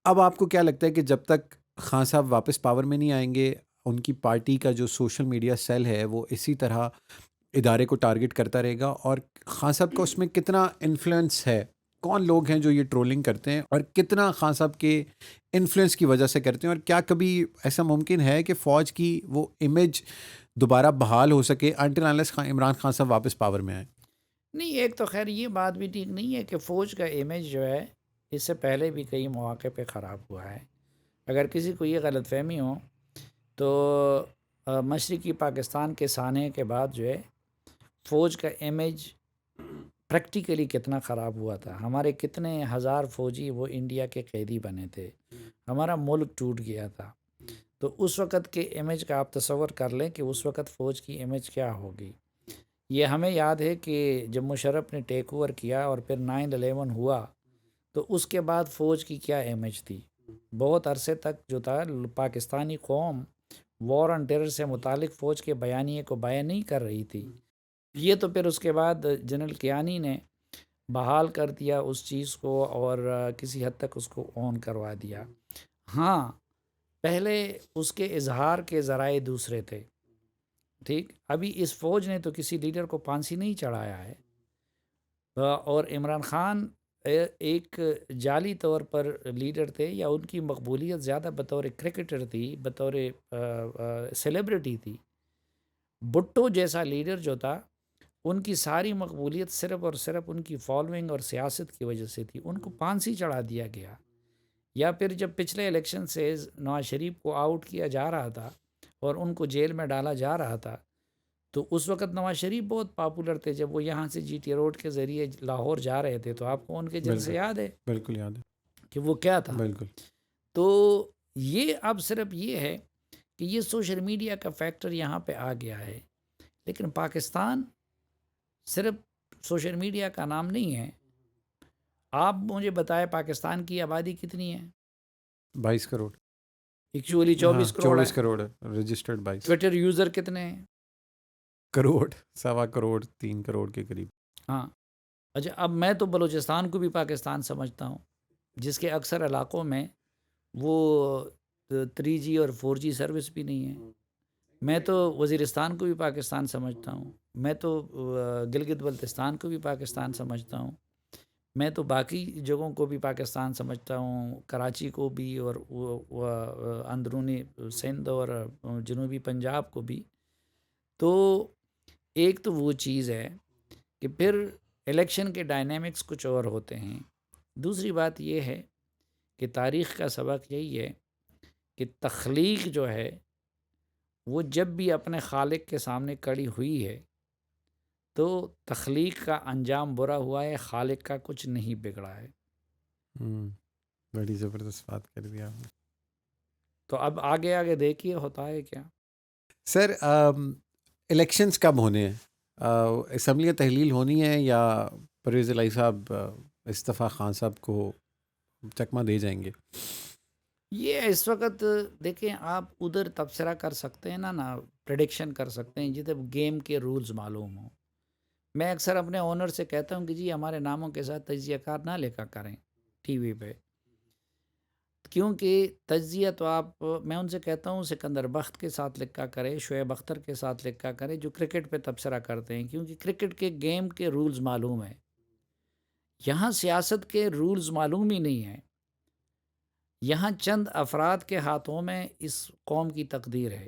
اب آپ کو کیا لگتا ہے کہ جب تک خان صاحب واپس پاور میں نہیں آئیں گے، ان کی پارٹی کا جو سوشل میڈیا سیل ہے وہ اسی طرح ادارے کو ٹارگٹ کرتا رہے گا، اور خان صاحب کا اس میں کتنا انفلوئنس ہے؟ کون لوگ ہیں جو یہ ٹرولنگ کرتے ہیں، اور کتنا خان صاحب کے انفلوئنس کی وجہ سے کرتے ہیں، اور کیا کبھی ایسا ممکن ہے کہ فوج کی وہ امیج دوبارہ بحال ہو سکے انٹل انلیس عمران خان صاحب واپس پاور میں آئیں؟ نہیں، ایک تو خیر یہ بات بھی ٹھیک نہیں ہے کہ فوج کا امیج جو ہے اس سے پہلے بھی کئی مواقع پہ خراب ہوا ہے. اگر کسی کو یہ غلط فہمی ہو تو مشرقی پاکستان کے سانحے کے بعد جو ہے فوج کا امیج پریکٹیکلی کتنا خراب ہوا تھا. ہمارے کتنے ہزار فوجی وہ انڈیا کے قیدی بنے تھے، ہمارا ملک ٹوٹ گیا تھا. تو اس وقت کے امیج کا آپ تصور کر لیں کہ اس وقت فوج کی امیج کیا ہوگی. یہ ہمیں یاد ہے کہ جب مشرف نے ٹیک اوور کیا اور پھر 9/11 ہوا تو اس کے بعد فوج کی کیا امیج تھی. بہت عرصے تک جو تھا پاکستانی قوم وار آن ٹیرر سے متعلق فوج کے بیانیے کو بیان نہیں کر رہی تھی. یہ تو پھر اس کے بعد جنرل کیانی نے بحال کر دیا اس چیز کو اور کسی حد تک اس کو اون کروا دیا. ہاں، پہلے اس کے اظہار کے ذرائع دوسرے تھے. ٹھیک، ابھی اس فوج نے تو کسی لیڈر کو پھانسی نہیں چڑھایا ہے، اور عمران خان ایک جعلی طور پر لیڈر تھے، یا ان کی مقبولیت زیادہ بطور کرکٹر تھی، بطور سیلیبریٹی تھی. بھٹو جیسا لیڈر جو تھا ان کی ساری مقبولیت صرف اور صرف ان کی فالوئنگ اور سیاست کی وجہ سے تھی. ان کو پھانسی چڑھا دیا گیا. یا پھر جب پچھلے الیکشن سے نواز شریف کو آؤٹ کیا جا رہا تھا اور ان کو جیل میں ڈالا جا رہا تھا تو اس وقت نواز شریف بہت پاپولر تھے. جب وہ یہاں سے جی ٹی روڈ کے ذریعے لاہور جا رہے تھے تو آپ کو ان کے جلسے یاد ہے؟ بالکل یاد ہے کہ وہ کیا تھا. بالکل. تو یہ اب صرف یہ ہے کہ یہ سوشل میڈیا کا فیکٹر یہاں پہ آ گیا ہے. لیکن پاکستان صرف سوشل میڈیا کا نام نہیں ہے. آپ مجھے بتائیں پاکستان کی آبادی کتنی ہے؟ 22 کروڑ. ایکچولی 24 کروڑ 24 ہے. کروڑ ہے، رجسٹرڈ 22 ٹویٹر یوزر کتنے ہیں؟ کروڑ، 1.25 کروڑ، 3 کروڑ کے قریب. ہاں اچھا، اب میں تو بلوچستان کو بھی پاکستان سمجھتا ہوں، جس کے اکثر علاقوں میں وہ 3G اور 4G سروس بھی نہیں ہے. میں تو وزیرستان کو بھی پاکستان سمجھتا ہوں، میں تو گلگت بلتستان کو بھی پاکستان سمجھتا ہوں، میں تو باقی جگہوں کو بھی پاکستان سمجھتا ہوں، کراچی کو بھی اور اندرونی سندھ اور جنوبی پنجاب کو بھی. تو ایک تو وہ چیز ہے کہ پھر الیکشن کے ڈائنامکس کچھ اور ہوتے ہیں. دوسری بات یہ ہے کہ تاریخ کا سبق یہی ہے کہ تخلیق جو ہے وہ جب بھی اپنے خالق کے سامنے کھڑی ہوئی ہے تو تخلیق کا انجام برا ہوا ہے، خالق کا کچھ نہیں بگڑا ہے. بڑی زبردست بات کر دی آپ نے. تو اب آگے آگے دیکھیے ہوتا ہے کیا. سر الیکشنز کب ہونے ہیں؟ اسمبلیاں تحلیل ہونی ہے یا پرویز الہی صاحب استفیٰ خان صاحب کو چکمہ دے جائیں گے؟ یہ اس وقت دیکھیں، آپ ادھر تبصرہ کر سکتے ہیں نا پریڈکشن کر سکتے ہیں جدھر گیم کے رولز معلوم ہوں. میں اکثر اپنے اونر سے کہتا ہوں کہ جی ہمارے ناموں کے ساتھ تجزیہ کار نہ لکھا کریں ٹی وی پہ، کیونکہ تجزیہ تو میں ان سے کہتا ہوں سکندر بخت کے ساتھ لکھا کرے، شعیب اختر کے ساتھ لکھا کرے جو کرکٹ پہ تبصرہ کرتے ہیں، کیونکہ کرکٹ کے گیم کے رولز معلوم ہیں. یہاں سیاست کے رولز معلوم ہی نہیں ہیں. یہاں چند افراد کے ہاتھوں میں اس قوم کی تقدیر ہے.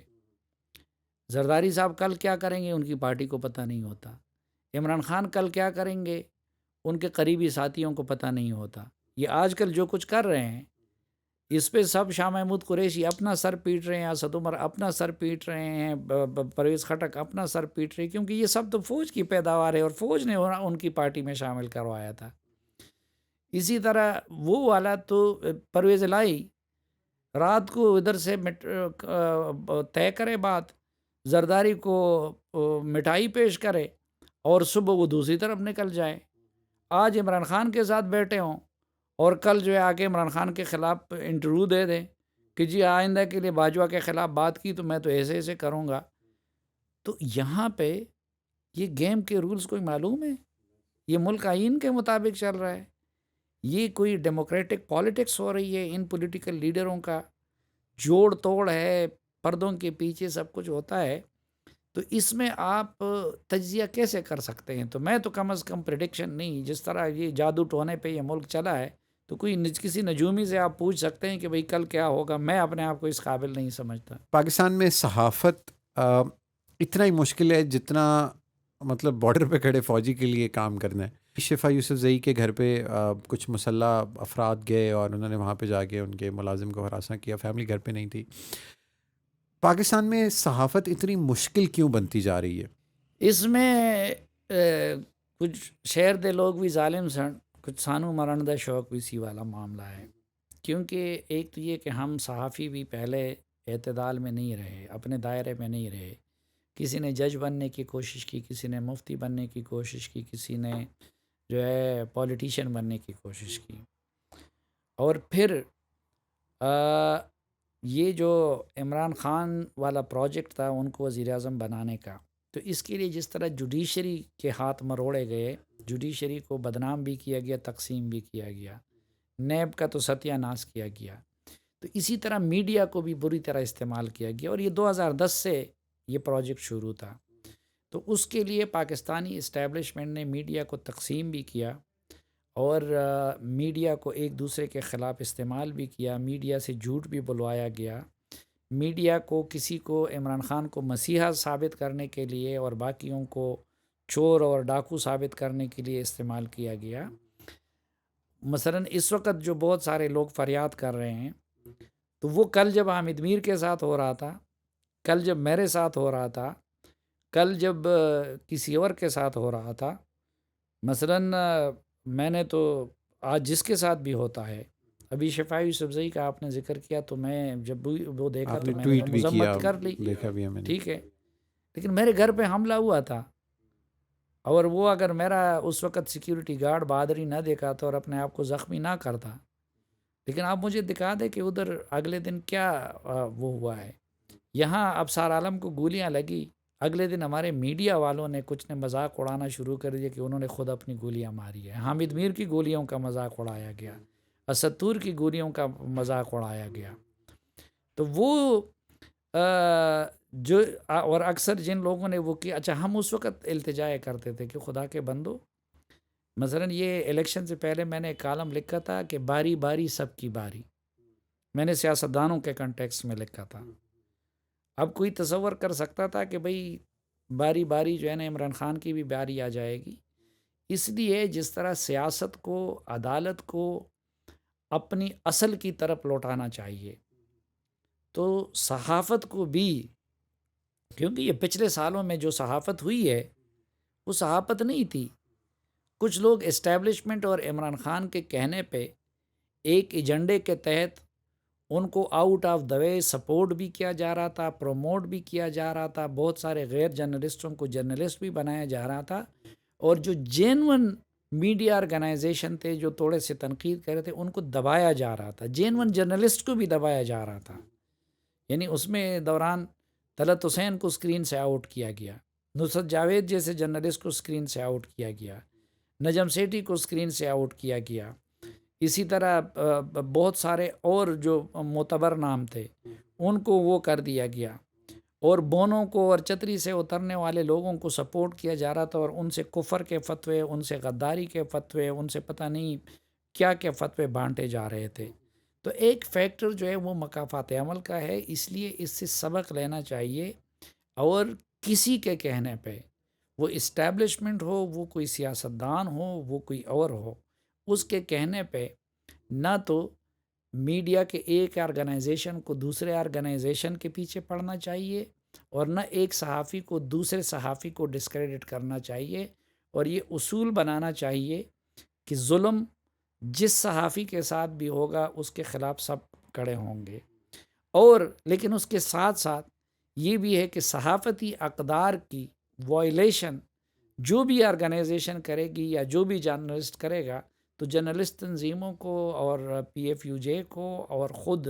زرداری صاحب کل کیا کریں گے ان کی پارٹی کو پتہ نہیں ہوتا. عمران خان کل کیا کریں گے ان کے قریبی ساتھیوں کو پتہ نہیں ہوتا. یہ آج کل جو کچھ کر رہے ہیں اس پہ سب شاہ محمود قریشی اپنا سر پیٹ رہے ہیں، اسد عمر اپنا سر پیٹ رہے ہیں، پرویز خٹک اپنا سر پیٹ رہے ہیں، کیونکہ یہ سب تو فوج کی پیداوار ہے اور فوج نے ان کی پارٹی میں شامل کروایا تھا۔ اسی طرح وہ والا تو پرویز الہی رات کو ادھر سے طے کرے بات، زرداری کو مٹھائی پیش کرے اور صبح وہ دوسری طرف نکل جائے، آج عمران خان کے ساتھ بیٹھے ہوں اور کل جو ہے آگے عمران خان کے خلاف انٹرویو دے دیں کہ جی آئندہ کے لیے باجوہ کے خلاف بات کی تو میں تو ایسے ایسے کروں گا۔ تو یہاں پہ یہ گیم کے رولز کوئی معلوم ہے؟ یہ ملک آئین کے مطابق چل رہا ہے؟ یہ کوئی ڈیموکریٹک پالیٹکس ہو رہی ہے؟ ان پولیٹیکل لیڈروں کا جوڑ توڑ ہے، پردوں کے پیچھے سب کچھ ہوتا ہے، تو اس میں آپ تجزیہ کیسے کر سکتے ہیں؟ تو میں تو کم از کم پریڈکشن نہیں، جس طرح یہ جادو ٹونے پہ یہ ملک چلا ہے تو کوئی کسی نجومی سے آپ پوچھ سکتے ہیں کہ بھئی کل کیا ہوگا، میں اپنے آپ کو اس قابل نہیں سمجھتا۔ پاکستان میں صحافت اتنا ہی مشکل ہے جتنا مطلب بارڈر پہ کھڑے فوجی کے لیے کام کرنا ہے۔ شفا یوسف زئی کے گھر پہ کچھ مسلح افراد گئے اور انہوں نے وہاں پہ جا کے ان کے ملازم کو ہراساں کیا، فیملی گھر پہ نہیں تھی۔ پاکستان میں صحافت اتنی مشکل کیوں بنتی جا رہی ہے؟ اس میں کچھ شہر دے لوگ بھی ظالم سن، کچھ سانو مرن دا شوق بھی سی والا معاملہ ہے، کیونکہ ایک تو یہ کہ ہم صحافی بھی پہلے اعتدال میں نہیں رہے، اپنے دائرے میں نہیں رہے، کسی نے جج بننے کی کوشش کی، کسی نے مفتی بننے کی کوشش کی، کسی نے جو ہے پولیٹیشین بننے کی کوشش کی، اور پھر یہ جو عمران خان والا پروجیکٹ تھا ان کو وزیر اعظم بنانے کا، تو اس کے لیے جس طرح جوڈیشری کے ہاتھ مروڑے گئے، جوڈیشری کو بدنام بھی کیا گیا، تقسیم بھی کیا گیا، نیب کا تو ستیہ ناش کیا گیا، تو اسی طرح میڈیا کو بھی بری طرح استعمال کیا گیا، اور یہ 2010 سے یہ پروجیکٹ شروع تھا۔ تو اس کے لیے پاکستانی اسٹیبلشمنٹ نے میڈیا کو تقسیم بھی کیا اور میڈیا کو ایک دوسرے کے خلاف استعمال بھی کیا، میڈیا سے جھوٹ بھی بلوایا گیا، میڈیا کو کسی کو عمران خان کو مسیحا ثابت کرنے کے لیے اور باقیوں کو چور اور ڈاکو ثابت کرنے کے لیے استعمال کیا گیا۔ مثلا اس وقت جو بہت سارے لوگ فریاد کر رہے ہیں، تو وہ کل جب حامد میر کے ساتھ ہو رہا تھا، کل جب میرے ساتھ ہو رہا تھا، کل جب کسی اور کے ساتھ ہو رہا تھا، مثلا میں نے تو آج جس کے ساتھ بھی ہوتا ہے، ابھی شفا یوسف زئی کا آپ نے ذکر کیا تو میں جب بھی وہ دیکھا تو میں نے ٹویٹ بھی کیا، مذمت کر لی، دیکھا بھی ہے میں نے۔ ٹھیک ہے، لیکن میرے گھر پہ حملہ ہوا تھا، اور وہ اگر میرا اس وقت سیکیورٹی گارڈ بہادری نہ دکھاتا اور اپنے آپ کو زخمی نہ کرتا، لیکن آپ مجھے دکھا دیں کہ ادھر اگلے دن کیا وہ ہوا ہے۔ یہاں ابصار عالم کو گولیاں لگی، اگلے دن ہمارے میڈیا والوں نے کچھ نے مذاق اڑانا شروع کر دیا کہ انہوں نے خود اپنی گولیاں ماری ہیں، حامد میر کی گولیوں کا مذاق اڑایا گیا، اسد طور کی گولیوں کا مذاق اڑایا گیا۔ تو وہ جو اور اکثر جن لوگوں نے وہ کیا، اچھا ہم اس وقت التجائے کرتے تھے کہ خدا کے بندو، مثلا یہ الیکشن سے پہلے میں نے ایک کالم لکھا تھا کہ باری باری سب کی باری، میں نے سیاستدانوں کے کنٹیکسٹ میں لکھا تھا۔ اب کوئی تصور کر سکتا تھا کہ بھئی باری باری جو ہے نا عمران خان کی بھی باری آ جائے گی؟ اس لیے جس طرح سیاست کو، عدالت کو اپنی اصل کی طرف لوٹانا چاہیے، تو صحافت کو بھی، کیونکہ یہ پچھلے سالوں میں جو صحافت ہوئی ہے وہ صحافت نہیں تھی، کچھ لوگ اسٹیبلشمنٹ اور عمران خان کے کہنے پہ ایک ایجنڈے کے تحت ان کو out of the way support بھی کیا جا رہا تھا، پروموٹ بھی کیا جا رہا تھا، بہت سارے غیر جرنلسٹوں کو جرنلسٹ بھی بنایا جا رہا تھا، اور جو جینون میڈیا آرگنائزیشن تھے جو تھوڑے سے تنقید کر رہے تھے ان کو دبایا جا رہا تھا، جینون جرنلسٹ کو بھی دبایا جا رہا تھا۔ یعنی اس میں دوران طلعت حسین کو اسکرین سے آؤٹ کیا گیا، نصرت جاوید جیسے جرنلسٹ کو اسکرین سے آؤٹ کیا گیا، نجم سیٹھی کو اسکرین سے آؤٹ کیا گیا، اسی طرح بہت سارے اور جو معتبر نام تھے ان کو وہ کر دیا گیا، اور بونوں کو اور چتری سے اترنے والے لوگوں کو سپورٹ کیا جا رہا تھا، اور ان سے کفر کے فتوے، ان سے غداری کے فتوے، ان سے پتہ نہیں کیا کیا فتوے بانٹے جا رہے تھے۔ تو ایک فیکٹر جو ہے وہ مکافات عمل کا ہے، اس لیے اس سے سبق لینا چاہیے، اور کسی کے کہنے پہ، وہ اسٹیبلشمنٹ ہو، وہ کوئی سیاستدان ہو، وہ کوئی اور ہو، اس کے کہنے پہ نہ تو میڈیا کے ایک آرگنائزیشن کو دوسرے آرگنائزیشن کے پیچھے پڑنا چاہیے، اور نہ ایک صحافی کو دوسرے صحافی کو ڈسکریڈٹ کرنا چاہیے، اور یہ اصول بنانا چاہیے کہ ظلم جس صحافی کے ساتھ بھی ہوگا اس کے خلاف سب کھڑے ہوں گے۔ اور لیکن اس کے ساتھ ساتھ یہ بھی ہے کہ صحافتی اقدار کی وائلیشن جو بھی آرگنائزیشن کرے گی یا جو بھی جرنلسٹ کرے گا، تو جرنلسٹ تنظیموں کو اور PFUJ کو اور خود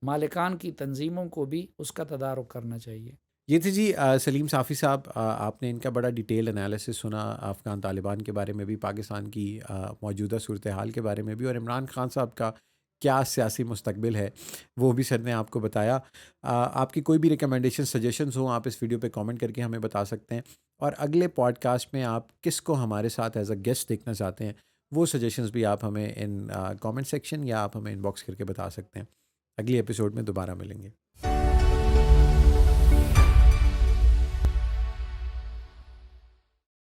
مالکان کی تنظیموں کو بھی اس کا تدارک کرنا چاہیے۔ یہ تھے جی سلیم صافی صاحب، آپ نے ان کا بڑا ڈیٹیل انالیسس سنا افغان طالبان کے بارے میں بھی، پاکستان کی موجودہ صورتحال کے بارے میں بھی، اور عمران خان صاحب کا کیا سیاسی مستقبل ہے وہ بھی سر نے آپ کو بتایا۔ آپ کی کوئی بھی ریکمنڈیشن سجیشنز ہوں آپ اس ویڈیو پہ کامنٹ کر کے ہمیں بتا سکتے ہیں، اور اگلے پوڈ کاسٹ میں آپ کس کو ہمارے ساتھ ایز اے گیسٹ دیکھنا چاہتے ہیں وہ سجیشنز بھی آپ ہمیں ان کامنٹ سیکشن یا آپ ہمیں ان باکس کر کے بتا سکتے ہیں۔ اگلی ایپیسوڈ میں دوبارہ ملیں گے۔